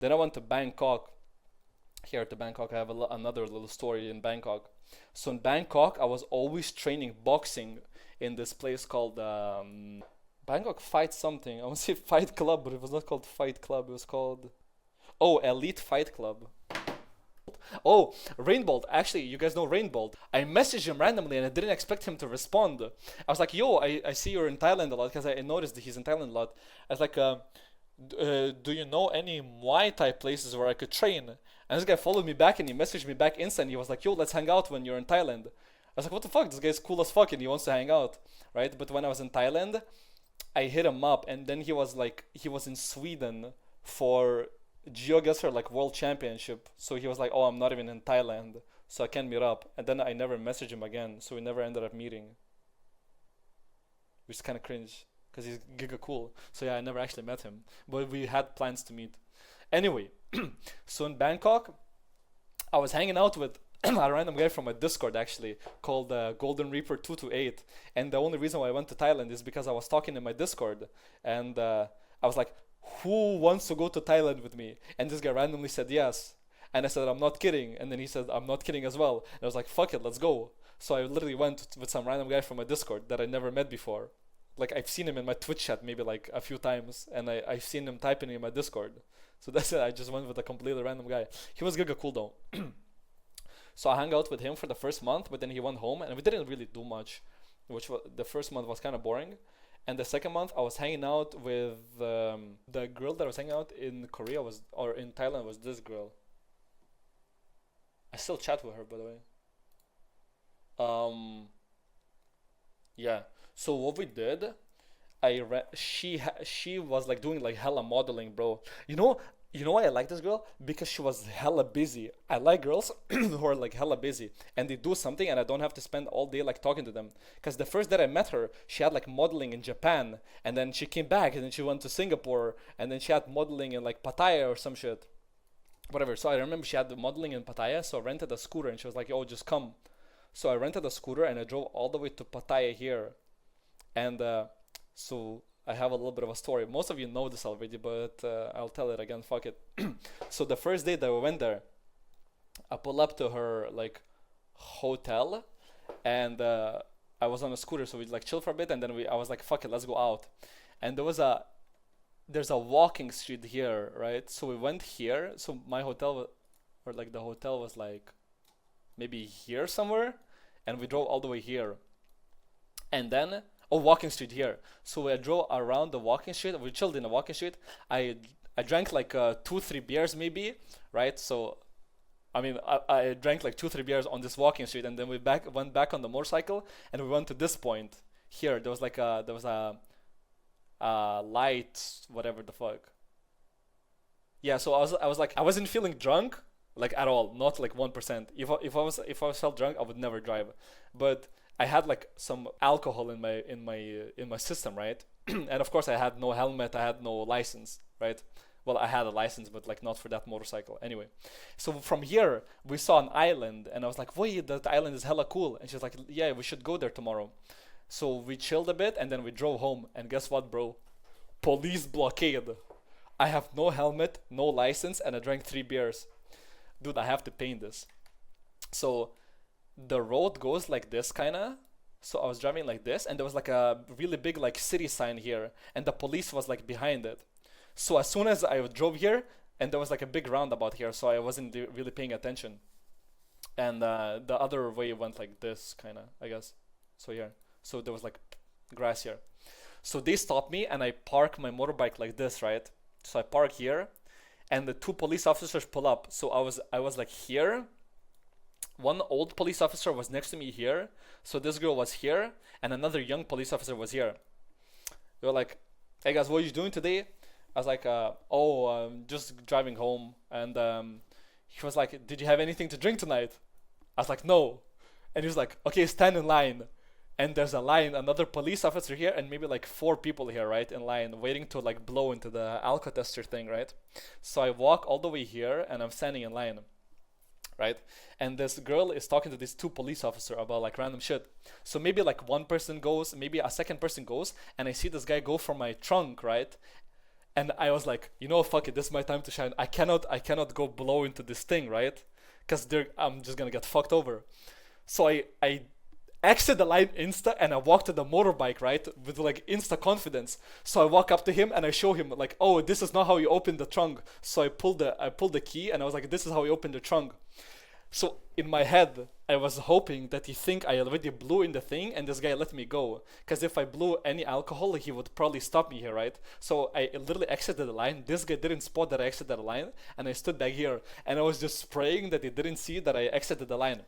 Then I went to Bangkok. Here to Bangkok, I have another little story in Bangkok. So in Bangkok, I was always training boxing in this place called Bangkok Fight something. I want to say Fight Club, but it was not called Fight Club. It was called Elite Fight Club. Oh, Rainbolt. Actually, you guys know Rainbolt. I messaged him randomly and I didn't expect him to respond. I was like, yo, I see you're in Thailand a lot because I noticed that he's in Thailand a lot. I was like, do you know any Muay Thai places where I could train? And this guy followed me back and he messaged me back instant. He was like, yo, let's hang out when you're in Thailand. I was like, what the fuck? This guy's cool as fuck and he wants to hang out, right? But when I was in Thailand, I hit him up and then he was in Sweden for GeoGuessr like world championship. So he was like, oh, I'm not even in Thailand, so I can't meet up. And then I never messaged him again, so we never ended up meeting, which is kind of cringe because he's giga cool. So yeah, I never actually met him, but we had plans to meet. Anyway, so in Bangkok, I was hanging out with a random guy from a Discord actually called Golden Reaper 228, and the only reason why I went to Thailand is because I was talking in my Discord, and I was like, "Who wants to go to Thailand with me?" And this guy randomly said yes, and I said, "I'm not kidding," and then he said, "I'm not kidding as well," and I was like, "Fuck it, let's go." So I literally went with some random guy from my Discord that I never met before. Like I've seen him in my Twitch chat maybe like a few times, and I've seen him typing in my Discord. So that's it. I just went with a completely random guy. He was giga cool though. So I hung out with him for the first month, but then he went home, and we didn't really do much. Which was, the first month was kind of boring, and the second month I was hanging out with the girl that I was hanging out in Korea was or in Thailand was this girl. I still chat with her by the way. Um, yeah. So what we did, she was like doing like hella modeling, bro. You know why I like this girl? Because she was hella busy. I like girls who are like hella busy and they do something and I don't have to spend all day like talking to them. Because the first day I met her, she had like modeling in Japan, and then she came back and then she went to Singapore, and then she had modeling in like Pattaya or some shit. Whatever. So I remember she had the modeling in Pattaya, so I rented a scooter and she was like, "Yo, just come." So I rented a scooter and I drove all the way to Pattaya here, and so I have a little bit of a story. Most of you know this already, but I'll tell it again. Fuck it. So the first day that we went there, I pull up to her like hotel, and I was on a scooter, so we like chill for a bit, and then we I was like, "Fuck it, let's go out." And there's a walking street here, right? So we went here. So my or like the hotel was like maybe here somewhere, and we drove all the way here, and then walking street here. So I drove around the walking street. We chilled in the walking street. I drank like 2 3 beers maybe, right? So I mean I drank like 2 3 beers on this walking street, and then we back went back on the motorcycle, and we went to this point here. There was a light, whatever the fuck. Yeah, so I was like I wasn't feeling drunk like at all, not like 1%. If I was felt drunk, I would never drive. But I had like some alcohol in my system, right? And of course I had no helmet, I had no license, right? Well, I had a license, but like not for that motorcycle. Anyway, so from here we saw an island, and I was like, "Wait, that island is hella cool." And she's like, "Yeah, we should go there tomorrow." So we chilled a bit, and then we drove home. And guess what, bro? Police blockade. I have no helmet, no license, and I drank 3 beers. Dude, I have to paint this. So the road goes like this, kinda. So I was driving like this, and there was like a really big like city sign here, and the police was like behind it. So as soon as I drove here, and there was like a big roundabout here, so I wasn't really paying attention. And the other way went like this, kinda, I guess. So here, so there was like grass here. So they stopped me, and I park my motorbike like this, right? So I park here, and the two police officers pull up. So I was like here. One old police officer was next to me here. So this girl was here, and another young police officer was here. They were like, "Hey guys, what are you doing today?" I was like, "Oh, just driving home." And he was like, "Did you have anything to drink tonight?" I was like, "No." And he was like, "Okay, stand in line." And there's a line, another police officer here, and maybe like 4 people here, right, in line, waiting to like blow into the alco tester thing, right? So I walk all the way here, and I'm standing in line, right? And this girl is talking to these two police officer about like random shit. So maybe like one person goes, maybe a second person goes, and I see this guy go for my trunk, right? And I was like, you know, fuck it, this is my time to shine. I cannot go blow into this thing, right? Because I'm just gonna get fucked over. So I exit the line insta and I walk to the motorbike, right, with like insta confidence. So I walk up to him and I show him like, oh, this is not how you open the trunk. So I pulled the key and I was like, this is how you open the trunk. So in my head, I was hoping that he think I already blew in the thing and this guy let me go. Because if I blew any alcohol, he would probably stop me here, right? So I literally exited the line. This guy didn't spot that I exited the line, and I stood back here and I was just praying that he didn't see that I exited the line.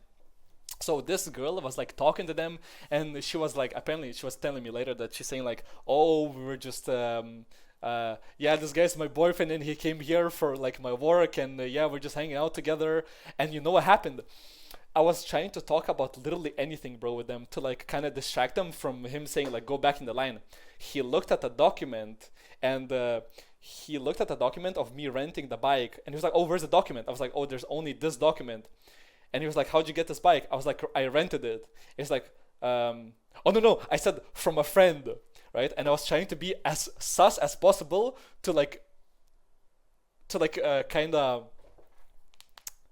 So this girl was like talking to them, and she was like, apparently she was telling me later that she's saying like, oh, we were just yeah, this guy's my boyfriend and he came here for like my work, and yeah, we're just hanging out together. And you know what happened? I was trying to talk about literally anything, bro, with them to like kind of distract them from him saying like go back in the line. He looked at the document, and he looked at the document of me renting the bike, and he was like, oh, where's the document? I was like, oh, there's only this document. And he was like, how'd you get this bike? I was like, I rented it. It's like, oh no no, I said from a friend, right? And I was trying to be as sus as possible to like kind of,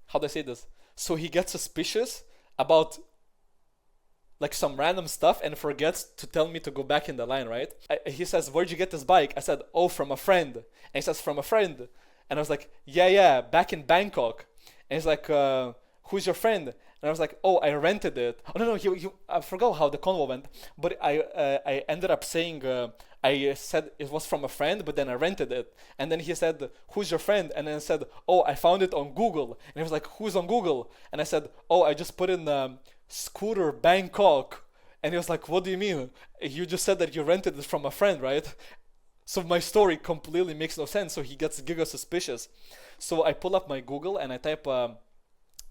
how do I say this? So he gets suspicious about like some random stuff and forgets to tell me to go back in the line, right? He says, where'd you get this bike? I said, oh, from a friend. And he says, from a friend. And I was like, yeah, yeah, back in Bangkok. And he's like, who's your friend? And I was like, oh, I rented it. Oh no, no, I forgot how the convo went, but I ended up saying, I said it was from a friend, but then I rented it. And then he said, who's your friend? And then I said, oh, I found it on Google. And he was like, who's on Google? And I said, oh, I just put in Scooter Bangkok. And he was like, what do you mean? You just said that you rented it from a friend, right? So my story completely makes no sense. So he gets giga suspicious. So I pull up my Google and I type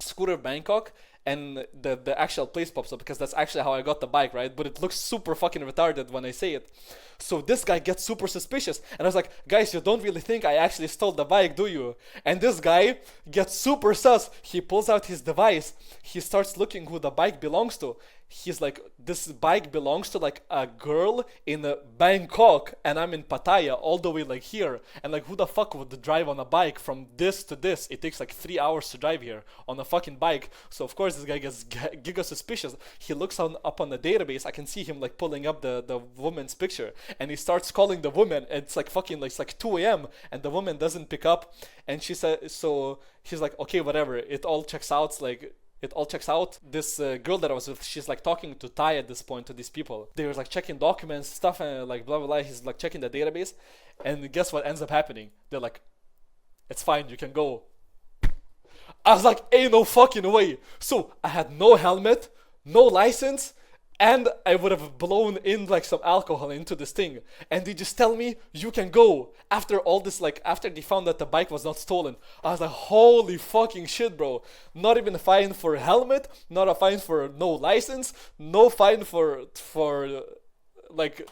Scooter Bangkok, and the actual place pops up, because that's actually how I got the bike, right? But it looks super fucking retarded when I say it. So this guy gets super suspicious, and I was like, guys, you don't really think I actually stole the bike, do you? And this guy gets super sus. He pulls out his device. He starts looking who the bike belongs to. He's like, this bike belongs to like a girl in Bangkok, and I'm in Pattaya, all the way like here. And like, who the fuck would drive on a bike from this to this? It takes like 3 hours to drive here on a fucking bike. So of course this guy gets giga suspicious. He looks up on the database. I can see him like pulling up the woman's picture, and he starts calling the woman. It's like fucking like, it's like 2 a.m. and the woman doesn't pick up. And she said, so he's like, okay, whatever. It all checks out. Like, it all checks out. This girl that I was with, she's like talking to Thai at this point, to these people. They were like checking documents, stuff, and like blah blah blah. He's like checking the database, and guess what ends up happening? They're like, it's fine, you can go. I was like, ain't no fucking way. So I had no helmet, no license, and I would have blown in like some alcohol into this thing. And they just tell me you can go. After all this, like after they found that the bike was not stolen, I was like, holy fucking shit, bro. Not even a fine for a helmet, not a fine for no license, no fine for like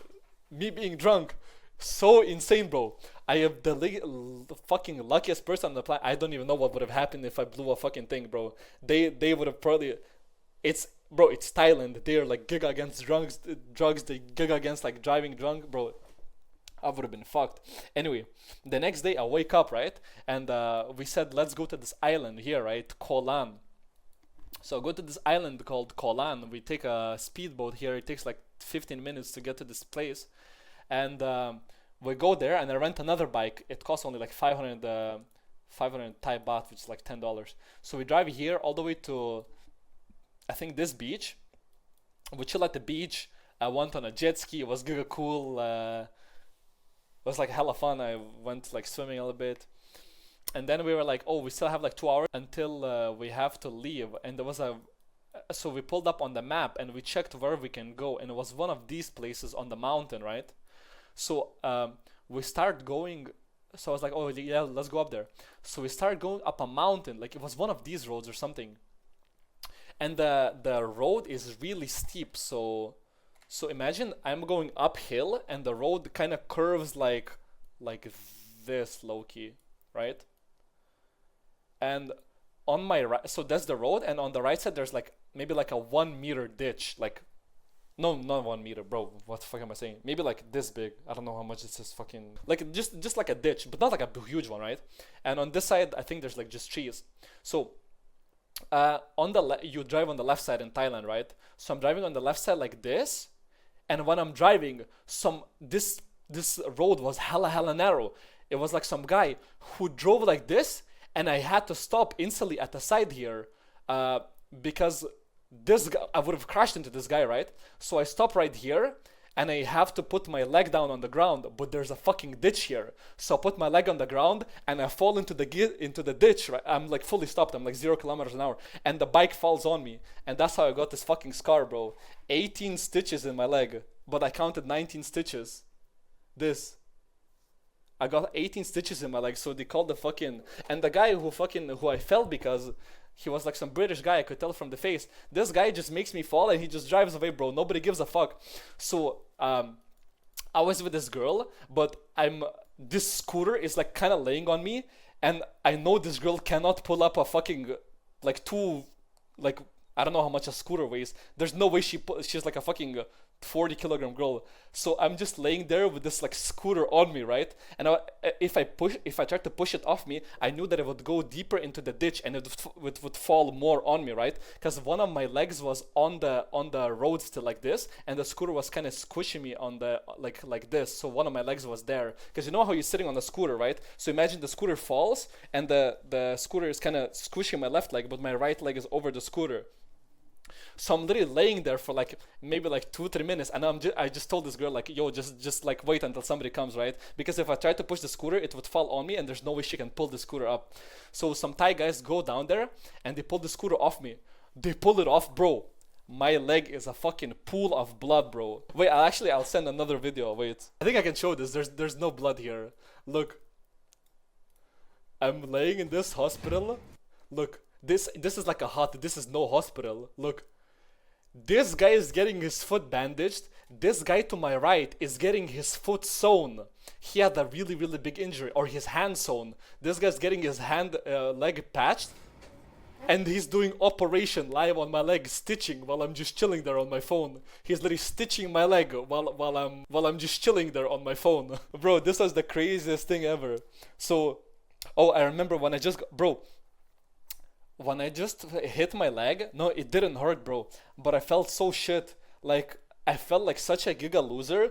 me being drunk. So insane, bro. I am the fucking luckiest person on the planet. I don't even know what would have happened if I blew a fucking thing, bro. They would have probably. It's bro. It's Thailand. They're like giga against drugs. Drugs. They giga against like driving drunk, bro. I would have been fucked. Anyway, the next day I wake up, right, and we said let's go to this island here, right, Kolan. So I go to this island called Kolan. We take a speedboat here. It takes like 15 minutes to get to this place, and we go there and I rent another bike. It costs only like 500 Thai baht, which is like $10. So we drive here all the way to, I think, this beach. We chill at the beach. I went on a jet ski. It was giga cool. It was like hella fun. I went like swimming a little bit. And then we were like, oh, we still have like 2 hours until we have to leave. And there was so we pulled up on the map and we checked where we can go. And it was one of these places on the mountain, right? So we start going. So I was like, oh yeah, let's go up there. So we start going up a mountain. Like it was one of these roads or something. And the road is really steep. So imagine I'm going uphill and the road kind of curves like this, low key, right? And on my right, so that's the road, and on the right side there's like maybe like a 1 meter ditch, like No, not 1 meter, bro. What the fuck am I saying? Maybe like this big. I don't know how much this is fucking like just like a ditch, but not like a huge one, right? And on this side, I think there's like just trees. So on the you drive on the left side in Thailand, right? So I'm driving on the left side like this, and when I'm driving, this road was hella narrow. It was like some guy who drove like this, and I had to stop instantly at the side here, because this guy, I would have crashed into this guy, right? So I stop right here, and I have to put my leg down on the ground, but there's a fucking ditch here. So I put my leg on the ground and I fall into the ditch, right? I'm like fully stopped. I'm like 0 kilometers an hour, and the bike falls on me, and that's how I got this fucking scar, bro. 18 stitches in my leg, but I counted 19 stitches. This. I got 18 stitches in my leg, so they called the fucking, and the guy who I fell because he was like some British guy, I could tell from the face. This guy just makes me fall and he just drives away, bro. Nobody gives a fuck. So I was with this girl, but this scooter is like kind of laying on me, and I know this girl cannot pull up a fucking like two, like I don't know how much a scooter weighs. There's no way she's like a fucking 40 kilogram girl. So I'm just laying there with this like scooter on me, right? And if I tried to push it off me, I knew that it would go deeper into the ditch and it would fall more on me, right? Because one of my legs was on the road still like this, and the scooter was kind of squishing me on the like this. So one of my legs was there. Because you know how you're sitting on the scooter, right? So imagine the scooter falls and the scooter is kind of squishing my left leg, but my right leg is over the scooter. So I'm literally laying there for like maybe like 2-3 minutes, and I just told this girl like, yo, just like wait until somebody comes, right? Because if I tried to push the scooter, it would fall on me, and there's no way she can pull the scooter up. So some Thai guys go down there and they pull the scooter off me. They pull it off, bro. My leg is a fucking pool of blood, bro. Wait, I'll send another video. Wait, I think I can show this. There's no blood here. Look, I'm laying in this hospital. Look, this is like this is no hospital. Look. This guy is getting his foot bandaged. This guy to my right is getting his foot sewn. He had a really big injury, or his hand sewn. This guy's getting his leg patched, and he's doing operation live on my leg, stitching while I'm just chilling there on my phone. He's literally stitching my leg while I'm just chilling there on my phone. Bro, this was the craziest thing ever. So, I remember when I just when I just hit my leg, no, it didn't hurt, bro, but I felt so shit. Like, I felt like such a giga loser.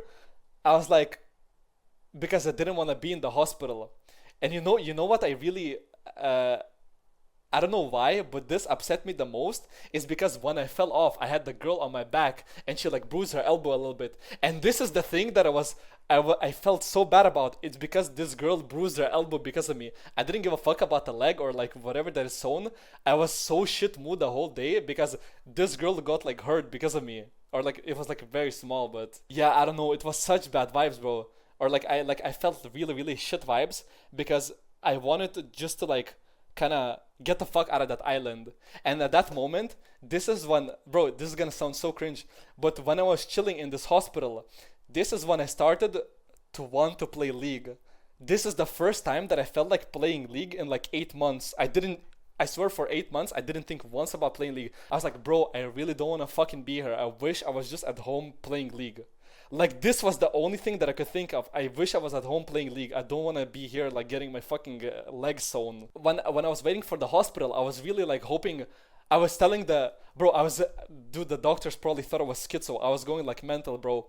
I was like, because I didn't want to be in the hospital. And you know what I really, I don't know why, but this upset me the most is because when I fell off, I had the girl on my back and she like bruised her elbow a little bit. And this is the thing that I felt so bad about. It's because this girl bruised her elbow because of me. I didn't give a fuck about the leg or like whatever that is sewn. I was so shit mood the whole day because this girl got like hurt because of me. Or like it was like very small, but yeah, I don't know. It was such bad vibes, bro. Or I felt really shit vibes because I wanted to just to like kind of get the fuck out of that island. And at that moment, this is when, bro, this is gonna sound so cringe, but when I was chilling in this hospital, this is when I started to want to play League. This is the first time that I felt like playing League in like 8 months. I swear for 8 months, I didn't think once about playing League. I was like, bro, I really don't want to fucking be here. I wish I was just at home playing League. Like, this was the only thing that I could think of. I wish I was at home playing League. I don't want to be here, like, getting my fucking legs sewn. When I was waiting for the hospital, I was really, like, hoping... I was telling dude, the doctors probably thought I was schizo. I was going, like, mental, bro.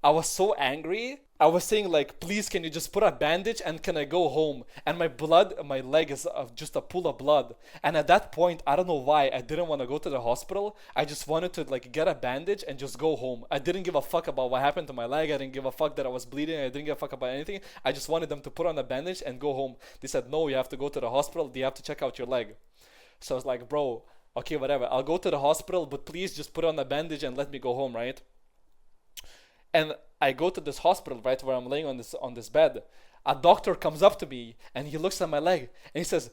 I was so angry. I was saying like, please, can you just put a bandage and can I go home? And my leg is just a pool of blood. And at that point, I don't know why, I didn't want to go to the hospital. I just wanted to like get a bandage and just go home. I didn't give a fuck about what happened to my leg. I didn't give a fuck that I was bleeding. I didn't give a fuck about anything. I just wanted them to put on a bandage and go home. They said, no, you have to go to the hospital. They have to check out your leg. So I was like, bro, okay, whatever. I'll go to the hospital, but please just put on a bandage and let me go home, right? And I go to this hospital, right, where I'm laying on this bed. A doctor comes up to me and he looks at my leg and he says,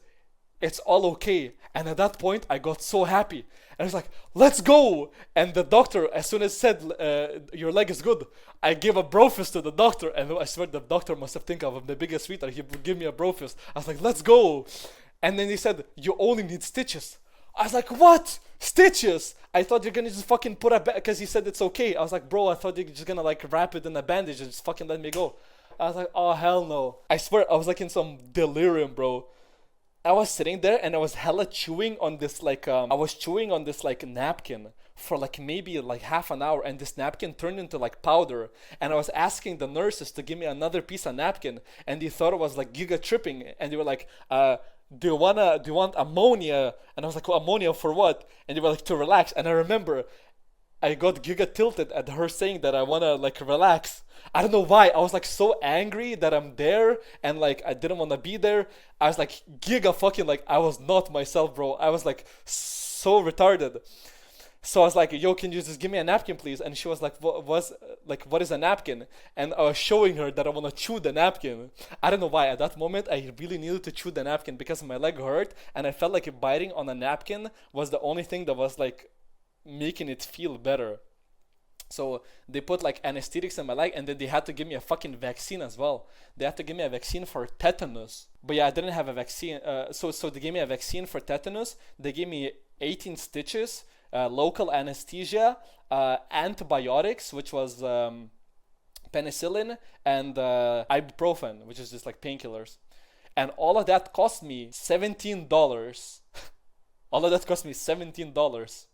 it's all okay. And at that point, I got so happy. And I was like, let's go. And the doctor, as soon as said, your leg is good, I gave a bro fist to the doctor. And I swear the doctor must have think of the biggest sweetheart. He would give me a bro fist. I was like, let's go. And then he said, you only need stitches. I was like, what? Stitches? I thought you're gonna just fucking put a because he said it's okay. I was like, bro, I thought you're just gonna like wrap it in a bandage and just fucking let me go. I was like, oh hell no. I swear I was like in some delirium, bro. I was sitting there and I was hella chewing on this like I was chewing on this like napkin for like maybe like half an hour, and this napkin turned into like powder, and I was asking the nurses to give me another piece of napkin, and they thought it was like giga tripping, and they were like do you want ammonia? And I was like, well, ammonia for what? And they were like, to relax. And I remember I got giga tilted at her saying that I wanna like relax. I don't know why. I was like so angry that I'm there and like I didn't wanna be there. I was like giga fucking like I was not myself, bro. I was like so retarded. So I was like, yo, can you just give me a napkin, please? And she was like, what is a napkin? And I was showing her that I want to chew the napkin. I don't know why. At that moment, I really needed to chew the napkin because my leg hurt, and I felt like biting on a napkin was the only thing that was like making it feel better. So they put like anesthetics in my leg, and then they had to give me a fucking vaccine as well. They had to give me a vaccine for tetanus. But yeah, I didn't have a vaccine. So they gave me a vaccine for tetanus. They gave me 18 stitches, local anesthesia, antibiotics, which was penicillin, and ibuprofen, which is just like painkillers. And all of that cost me $17. All of that cost me $17.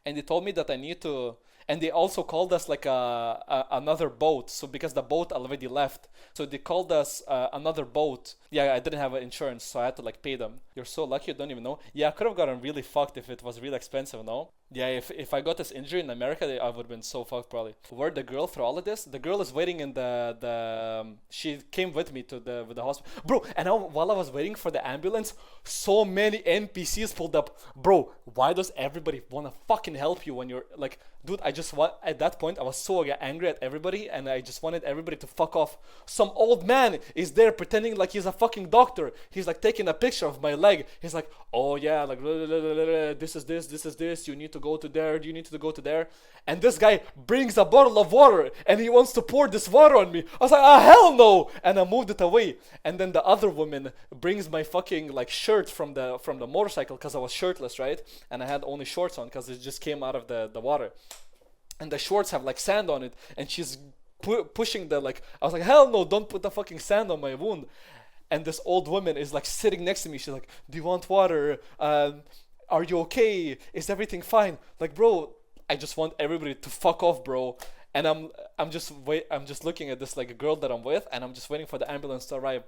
And they told me that I need to, and they also called us like another boat. So because the boat already left, so they called us another boat. Yeah, I didn't have insurance, so I had to like pay them. You're so lucky, you don't even know. Yeah, I could have gotten really fucked if it was really expensive, no? Yeah, if I got this injury in America, I would have been so fucked probably. Where the girl through all of this? The girl is waiting in she came with me to the hospital, bro. And while I was waiting for the ambulance, so many NPCs pulled up, bro. Why does everybody wanna fucking help you when you're like, dude? At that point I was so angry at everybody, and I just wanted everybody to fuck off. Some old man is there pretending like he's a fucking doctor. He's like taking a picture of my leg. He's like, oh yeah, like blah, blah, blah, blah, blah. This is this. You need to go to there. You need to go to there. And this guy brings a bottle of water, and he wants to pour this water on me. I was like, ah, hell no! And I moved it away. And then the other woman brings my fucking like shirt from the motorcycle, because I was shirtless, right? And I had only shorts on because it just came out of the water. And the shorts have like sand on it, and she's pushing the like. I was like, hell no! Don't put the fucking sand on my wound. And this old woman is like sitting next to me. She's like, do you want water? Are you okay? Is everything fine? Like, bro, I just want everybody to fuck off, bro. And I'm just looking at this like girl that I'm with, and I'm just waiting for the ambulance to arrive.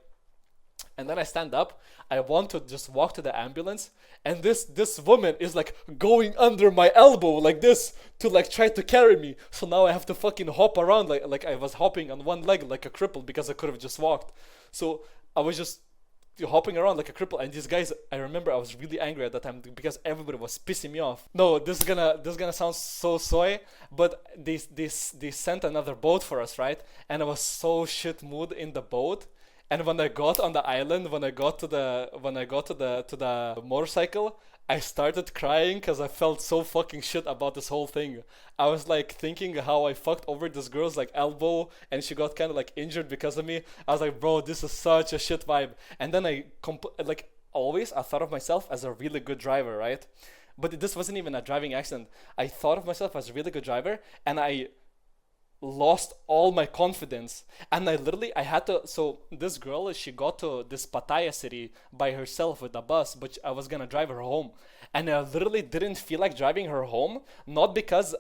And then I stand up. I want to just walk to the ambulance, and this woman is like going under my elbow like this to like try to carry me. So now I have to fucking hop around like I was hopping on one leg like a cripple, because I could have just walked. So I was just hopping around like a cripple, and these guys, I remember I was really angry at that time because everybody was pissing me off. No, this is gonna sound so soy, but they sent another boat for us, right? And I was so shit mood in the boat. And when I got on the island, when I got to the motorcycle, I started crying because I felt so fucking shit about this whole thing. I was like thinking how I fucked over this girl's like elbow, and she got kind of like injured because of me. I was like, bro, this is such a shit vibe. And then like always, I thought of myself as a really good driver, right? But this wasn't even a driving accident. I thought of myself as a really good driver, and I lost all my confidence, and I had to. So this girl, she got to this Pattaya city by herself with a bus, but I was gonna drive her home, and I literally didn't feel like driving her home, not because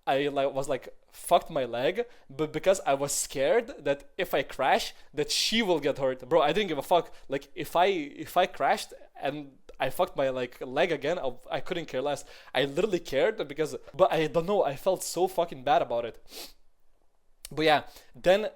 I like was like fucked my leg, but because I was scared that if I crash, that she will get hurt. Bro, I didn't give a fuck. Like if I crashed and I fucked my like leg again, I couldn't care less. I literally cared but I don't know, I felt so fucking bad about it. But yeah, then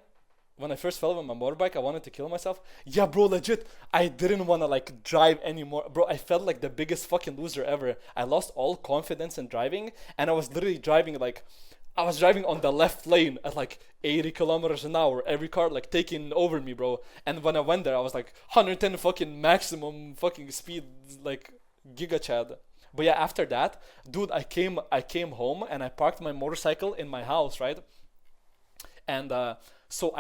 when I first fell on my motorbike, I wanted to kill myself. Yeah, bro, legit, I didn't want to like drive anymore. Bro, I felt like the biggest fucking loser ever. I lost all confidence in driving, and I was literally driving on the left lane at like 80 kilometers an hour. Every car like taking over me, bro. And when I went there, I was like 110 fucking maximum fucking speed, like giga chad. But yeah, after that, dude, I came home and I parked my motorcycle in my house, right? And so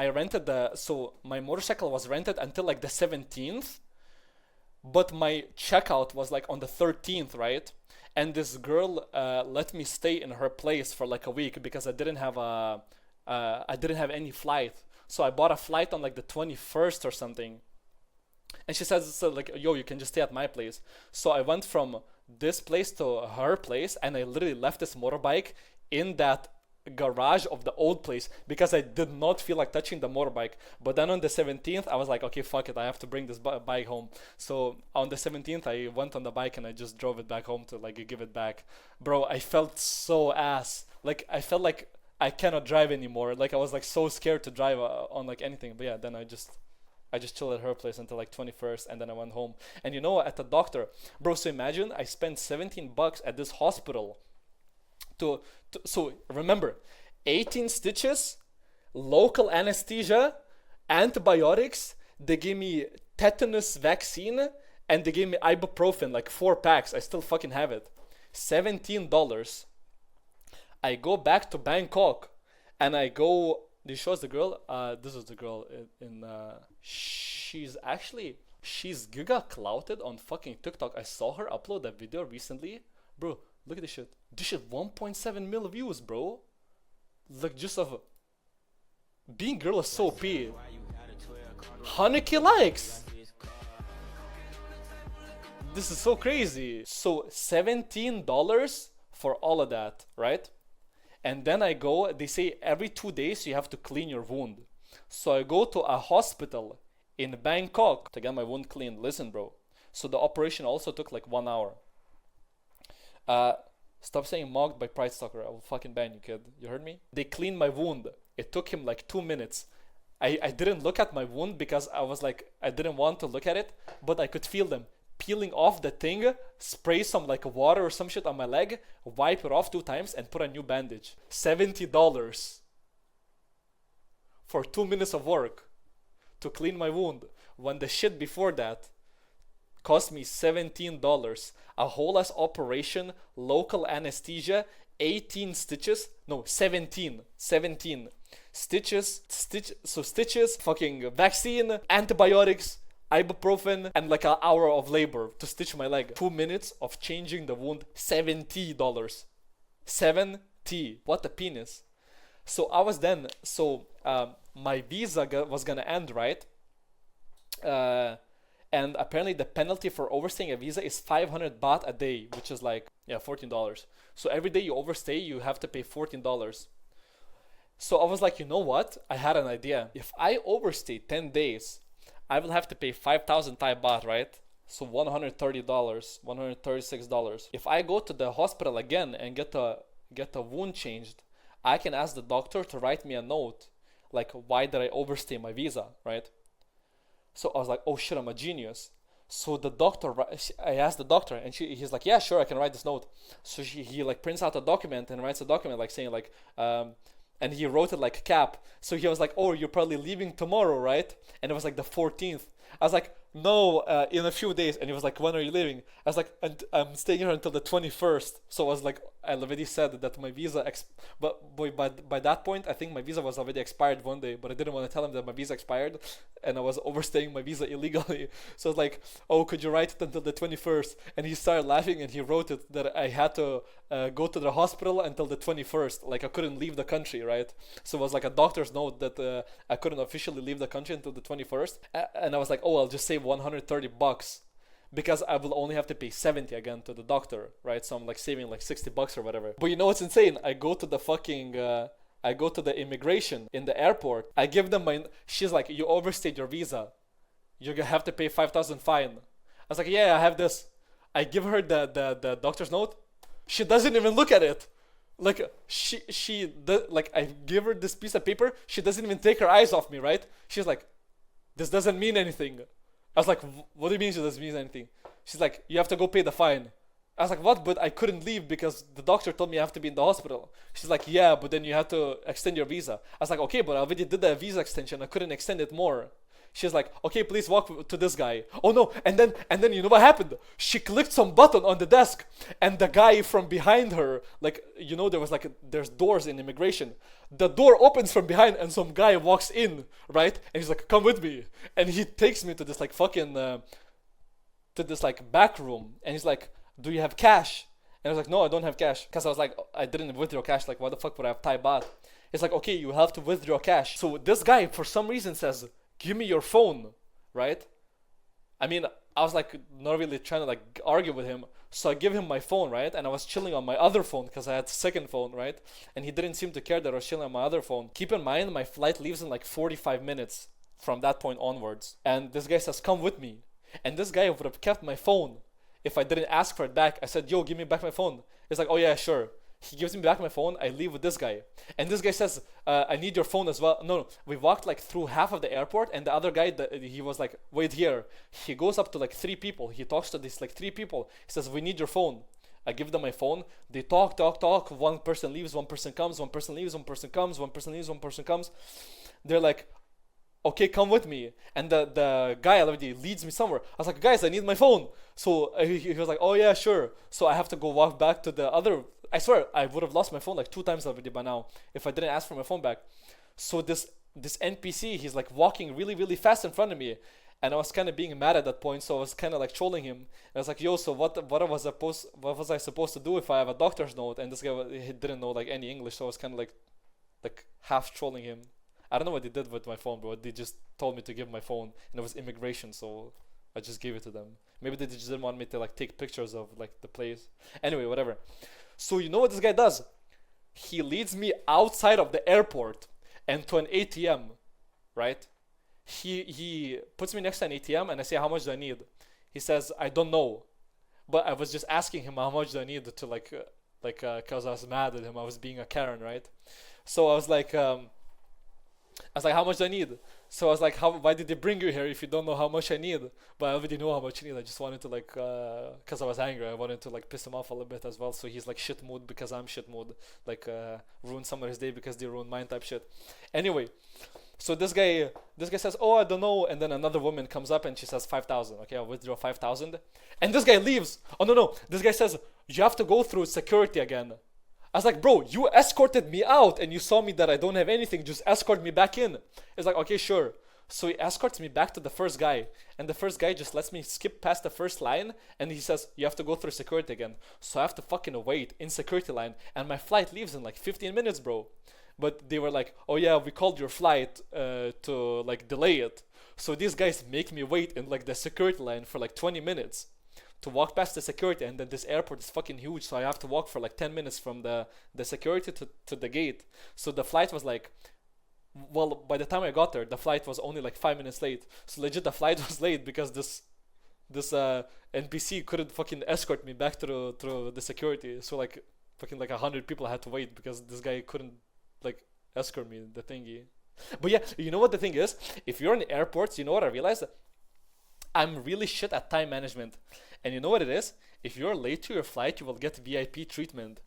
my motorcycle was rented until like the 17th. but my checkout was like on the 13th, right? And this girl let me stay in her place for like a week because I didn't have any flight. So I bought a flight on like the 21st or something. And she says, so like, yo, you can just stay at my place. So I went from this place to her place, and I literally left this motorbike in that garage of the old place because I did not feel like touching the motorbike. But then on the 17th, I was like, okay, fuck it, I have to bring this bike home. So on the 17th, I went on the bike and I just drove it back home to like give it back. Bro, I felt so ass. Like, I felt like I cannot drive anymore. Like, I was like so scared to drive on like anything. But yeah, then I just chilled at her place until like 21st, and then I went home. And you know, at the doctor, bro, so imagine I spent 17 bucks at this hospital so remember, 18 stitches, local anesthesia, antibiotics, they gave me tetanus vaccine, and they gave me ibuprofen, like 4 packs. I still fucking have it. $17. I go back to Bangkok, and I go. This shows the girl. This is the girl in. She's giga clouted on fucking TikTok. I saw her upload that video recently, bro. Look at this shit. This shit 1.7 mil views, bro. Like, just of being girl is so P. 100k likes. This is so crazy. So $17 for all of that, right? And then I go, they say every 2 days you have to clean your wound. So I go to a hospital in Bangkok to get my wound cleaned. Listen, bro. So the operation also took like 1 hour. Stop saying mocked by Pride Stalker. I will fucking ban you, kid. You heard me? They cleaned my wound. It took him like 2 minutes. I didn't look at my wound because I was like, I didn't want to look at it, but I could feel them peeling off the thing, spray some like water or some shit on my leg, wipe it off 2 times, and put a new bandage. $70 for 2 minutes of work to clean my wound, when the shit before that cost me $17. A whole ass operation, local anesthesia, 18 stitches, no, 17 stitches, fucking vaccine, antibiotics, ibuprofen, and like an hour of labor to stitch my leg. 2 minutes of changing the wound, $70. 70. What a penis. So I was then, my visa was gonna end, right? And apparently the penalty for overstaying a visa is 500 baht a day, which is like, yeah, $14. So every day you overstay, you have to pay $14. So I was like, you know what? I had an idea. If I overstay 10 days, I will have to pay 5,000 Thai baht, right? So $130, $136. If I go to the hospital again and get the wound changed, I can ask the doctor to write me a note, like, why did I overstay my visa, right? So I was like, oh shit, I'm a genius. So the doctor, I asked the doctor, and he's like, yeah, sure, I can write this note. So he like prints out a document and writes a document like saying like, and he wrote it like cap. So he was like, oh, you're probably leaving tomorrow, right? And it was like the 14th. I was like, no, in a few days. And he was like, when are you leaving? I was like, I'm staying here until the 21st. So I was like, I already said that my visa, but by that point, I think my visa was already expired one day, but I didn't want to tell him that my visa expired and I was overstaying my visa illegally. So I was like, oh, could you write it until the 21st? And he started laughing and he wrote it that I had to go to the hospital until the 21st. Like, I couldn't leave the country, right? So it was like a doctor's note that I couldn't officially leave the country until the 21st. And I was like, oh, I'll just save 130 bucks because I will only have to pay 70 again to the doctor, right? So I'm like saving like 60 bucks or whatever. But you know what's insane? I go to the immigration in the airport. I give them she's like, you overstayed your visa. You're gonna have to pay 5,000 fine. I was like, yeah, I have this. I give her the doctor's note. She doesn't even look at it. Like, I give her this piece of paper. She doesn't even take her eyes off me, right? She's like, this doesn't mean anything. I was like, what do you mean she doesn't mean anything? She's like, you have to go pay the fine. I was like, what? But I couldn't leave because the doctor told me I have to be in the hospital. She's like, yeah, but then you have to extend your visa. I was like, okay, but I already did the visa extension. I couldn't extend it more. She's like, okay, please walk to this guy. Oh no, and then you know what happened? She clicked some button on the desk, and the guy from behind her, like, you know, there's doors in immigration. The door opens from behind, and some guy walks in, right? And he's like, come with me, and he takes me to this like fucking to this like back room, and he's like, "Do you have cash?" And I was like, "No, I don't have cash," because I was like, I didn't withdraw cash. Like, why the fuck would I have Thai baht? It's like, okay, you have to withdraw cash. So this guy, for some reason, says, "Give me your phone," right? I mean, I was like not really trying to like argue with him. So I give him my phone, right? And I was chilling on my other phone because I had a second phone, right? And he didn't seem to care that I was chilling on my other phone. Keep in mind, my flight leaves in like 45 minutes from that point onwards. And this guy says, "Come with me." And this guy would have kept my phone if I didn't ask for it back. I said, "Yo, give me back my phone." It's like, "Oh yeah, sure." He gives me back my phone. I leave with this guy, and this guy says, "I need your phone as well." No, no, we walked like through half of the airport, and the other guy, he was like, "Wait here." He goes up to like three people. He talks to these like three people. He says, "We need your phone." I give them my phone. They talk, talk, talk. One person leaves, one person comes, one person leaves, one person comes, one person leaves, one person comes. They're like, "Okay, come with me." And the guy already leads me somewhere. I was like, "Guys, I need my phone." So he was like, "Oh yeah, sure." So I have to go walk back to the other. I swear I would have lost my phone like two times already by now if I didn't ask for my phone back. So this NPC, he's like walking really really fast in front of me, and I was kind of being mad at that point. So I was kind of like trolling him. And I was like, "Yo, so what was I supposed to do if I have a doctor's note?" And this guy he didn't know like any English, so I was kind of like half trolling him. I don't know what they did with my phone, bro. They just told me to give my phone, and it was immigration, so I just gave it to them. Maybe they just didn't want me to like take pictures of like the place. Anyway, whatever. So you know what this guy does? He leads me outside of the airport and to an ATM, right? He puts me next to an ATM, and I say, "How much do I need?" He says, "I don't know," but I was just asking him how much do I need to cause I was mad at him. I was being a Karen, right? So I was like, "How much do I need?" So I was like, why did they bring you here if you don't know how much I need? But I already know how much I need. I just wanted to like, cause I was angry. I wanted to like piss him off a little bit as well. So he's like shit mood because I'm shit mood. Like, ruin somebody's day because they ruined mine type shit. Anyway, so this guy says, "Oh, I don't know." And then another woman comes up and she says 5,000. Okay, I'll withdraw 5,000. And this guy leaves. Oh no, no. This guy says, "You have to go through security again." I was like, "Bro, you escorted me out and you saw me that I don't have anything. Just escort me back in." It's like, "Okay, sure." So he escorts me back to the first guy. And the first guy just lets me skip past the first line. And he says, "You have to go through security again." So I have to fucking wait in security line. And my flight leaves in like 15 minutes, bro. But they were like, "Oh yeah, we called your flight to like delay it." So these guys make me wait in like the security line for like 20 minutes to walk past the security, and then this airport is fucking huge, so I have to walk for like 10 minutes from the security to the gate. So the flight was like, well, by the time I got there, the flight was only like 5 minutes late. So legit, the flight was late because this NPC couldn't fucking escort me back to the security. So like fucking like 100 people had to wait because this guy couldn't like escort me the thingy. But yeah, you know what the thing is? If you're in airports, you know what I realized? I'm really shit at time management. And you know what it is? If you're late to your flight, you will get VIP treatment.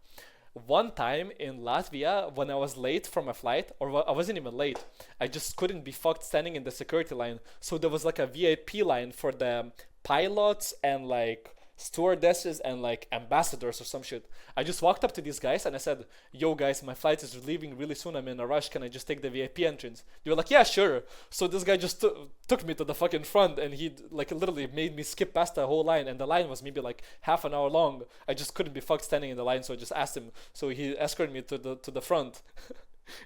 One time in Latvia, when I was late from a flight, or I wasn't even late, I just couldn't be fucked standing in the security line. So there was like a VIP line for the pilots and like stewardesses and like ambassadors or some shit. I just walked up to these guys and I said, "Yo guys, my flight is leaving really soon. I'm in a rush. Can I just take the VIP entrance?" They were like, "Yeah, sure." So this guy just took me to the fucking front, and he like literally made me skip past the whole line, and the line was maybe like half an hour long. I just couldn't be fucked standing in the line, so I just asked him. So he escorted me to the front.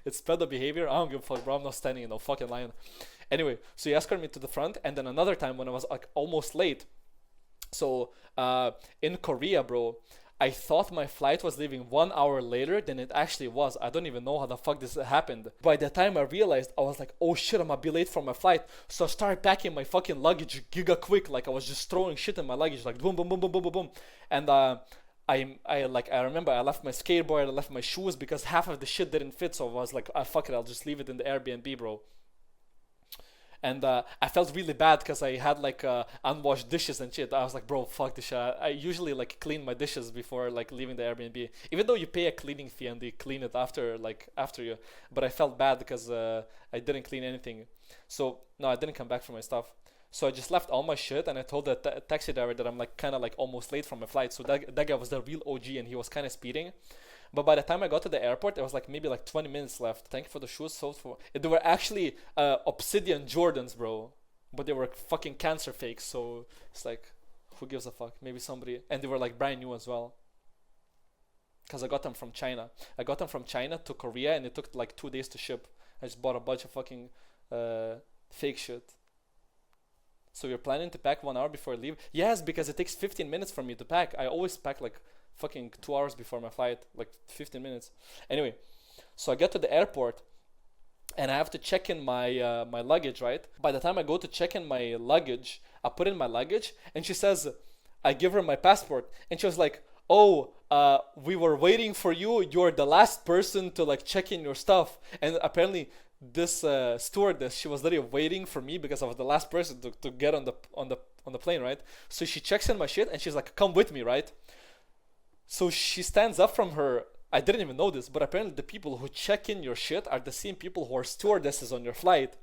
It's pedo behavior. I don't give a fuck, bro. I'm not standing in no fucking line. Anyway, so he escorted me to the front, and then another time when I was like almost late. So in Korea, bro, I thought my flight was leaving 1 hour later than it actually was. I don't even know how the fuck this happened. By the time I realized, I was like, "Oh shit, I'm gonna be late for my flight." So I started packing my fucking luggage giga quick. Like I was just throwing shit in my luggage, like boom, boom, boom, boom, boom, boom, boom. And I remember I left my skateboard, I left my shoes because half of the shit didn't fit. So I was like, "Ah, fuck it, I'll just leave it in the Airbnb, bro." And I felt really bad because I had like unwashed dishes and shit. I was like, "Bro, fuck this shit." I usually like clean my dishes before like leaving the Airbnb, even though you pay a cleaning fee and they clean it after you. But I felt bad because I didn't clean anything. So no, I didn't come back for my stuff. So I just left all my shit, and I told the taxi driver that I'm like kind of like almost late for my flight. So that guy was the real OG, and he was kind of speeding. But by the time I got to the airport, it was like maybe like 20 minutes left. Thank you for the shoes. They were actually Obsidian Jordans, bro. But they were fucking cancer fakes. So it's like, Who gives a fuck? Maybe somebody, and they were like brand new as well. Cause I got them from China. I got them from China to Korea, and it took like 2 days to ship. I just bought a bunch of fucking uh, fake shit. So you're planning to pack 1 hour before I leave? Yes, because it takes 15 minutes for me to pack. I always pack like fucking 2 hours before my flight, like 15 minutes. Anyway, so I get to the airport and I have to check in my luggage, right? By the time I go to check in my luggage, I put in my luggage, and she says, I give her my passport, and she was like, "Oh, we were waiting for you. You're the last person to like check in your stuff." And apparently, this stewardess, she was literally waiting for me because I was the last person to get on the plane, right? So she checks in my shit, and she's like, "Come with me," right? So she stands up from her. I didn't even know this, but apparently the people who check in your shit are the same people who are stewardesses on your flight.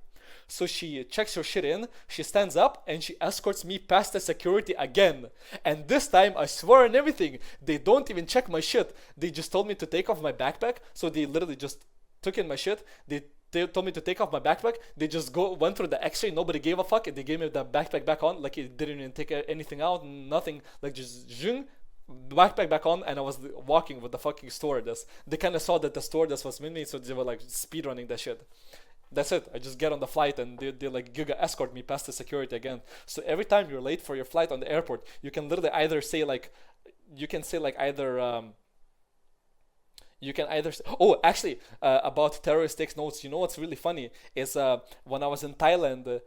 So she checks your shit in, she stands up, and she escorts me past the security again. And this time, I swear on everything, they don't even check my shit. They just told me to take off my backpack. So they literally just took in my shit. They told me to take off my backpack. They just went through the X-ray. Nobody gave a fuck. They gave me the backpack back on, like it didn't even take anything out, nothing. Like just zhung, backpack back on, and I was walking with the fucking stewardess. They kind of saw that the stewardess was with me, so they were like speed running that shit. That's it. I just get on the flight, and they like giga escort me past the security again. So every time you're late for your flight on the airport, you can literally either say like, you can say like either you can either oh, actually, about terrorist takes notes. You know what's really funny is when I was in Thailand,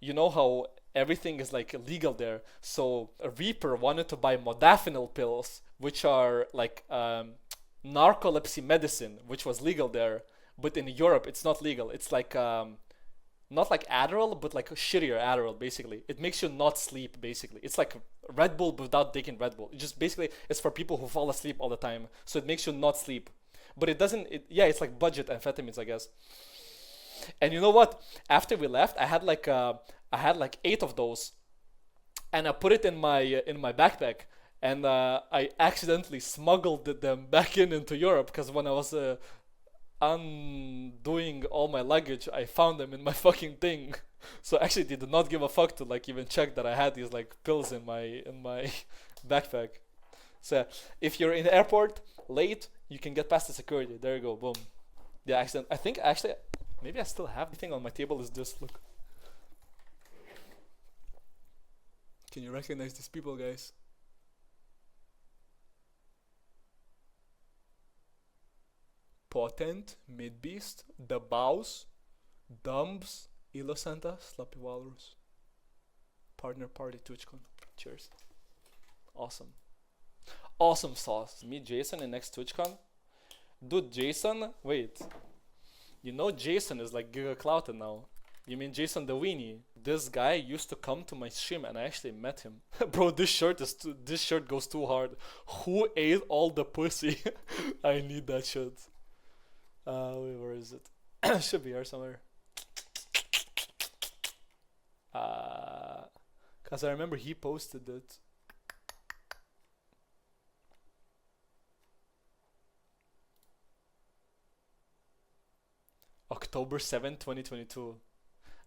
you know how everything is like legal there. So a Reaper wanted to buy modafinil pills, which are like narcolepsy medicine, which was legal there. But in Europe, it's not legal. It's like not like Adderall, but like a shittier Adderall. Basically, it makes you not sleep. Basically, it's like Red Bull without taking Red Bull. It just basically it's for people who fall asleep all the time, so it makes you not sleep. But it doesn't. Yeah, it's like budget amphetamines, I guess. And you know what? After we left, I had like 8 of those, and I put it in my backpack, and I accidentally smuggled them back into Europe because when I was undoing all my luggage, I found them in my fucking thing. So actually, they did not give a fuck to like even check that I had these like pills in my backpack. So if you're in the airport late, you can get past the security. There you go, boom. The accident. I think actually, maybe I still have the thing on my table. Is this look? Can you recognize these people, guys? Potent, Midbeast, The Bows, Dumbs, Elosanta, Sloppy Walrus. Partner Party TwitchCon. Cheers. Awesome. Awesome sauce. Meet Jason in next TwitchCon. Dude, Jason, wait. You know Jason is like Giga Clouted now. You mean Jason the Weenie? This guy used to come to my stream and I actually met him. Bro, this shirt goes too hard. Who ate all the pussy? I need that shit. Wait, where is it? Should be here somewhere. Cause I remember he posted it. October 7th, 2022.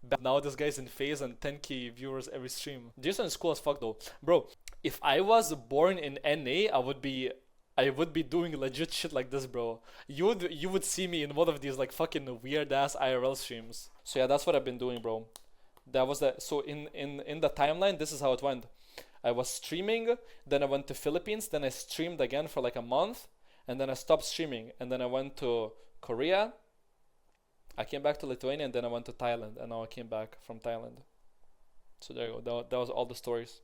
But now this guy's in phase and 10k viewers every stream. Jason is cool as fuck though. Bro, if I was born in NA, I would be doing legit shit like this, bro. You would see me in one of these like fucking weird ass IRL streams. So yeah, that's what I've been doing, bro. That was the so in the timeline, this is how it went. I was streaming, then I went to Philippines, then I streamed again for like a month, and then I stopped streaming, and then I went to Korea. I came back to Lithuania, and then I went to Thailand, and now I came back from Thailand. So there you go. That was all the stories.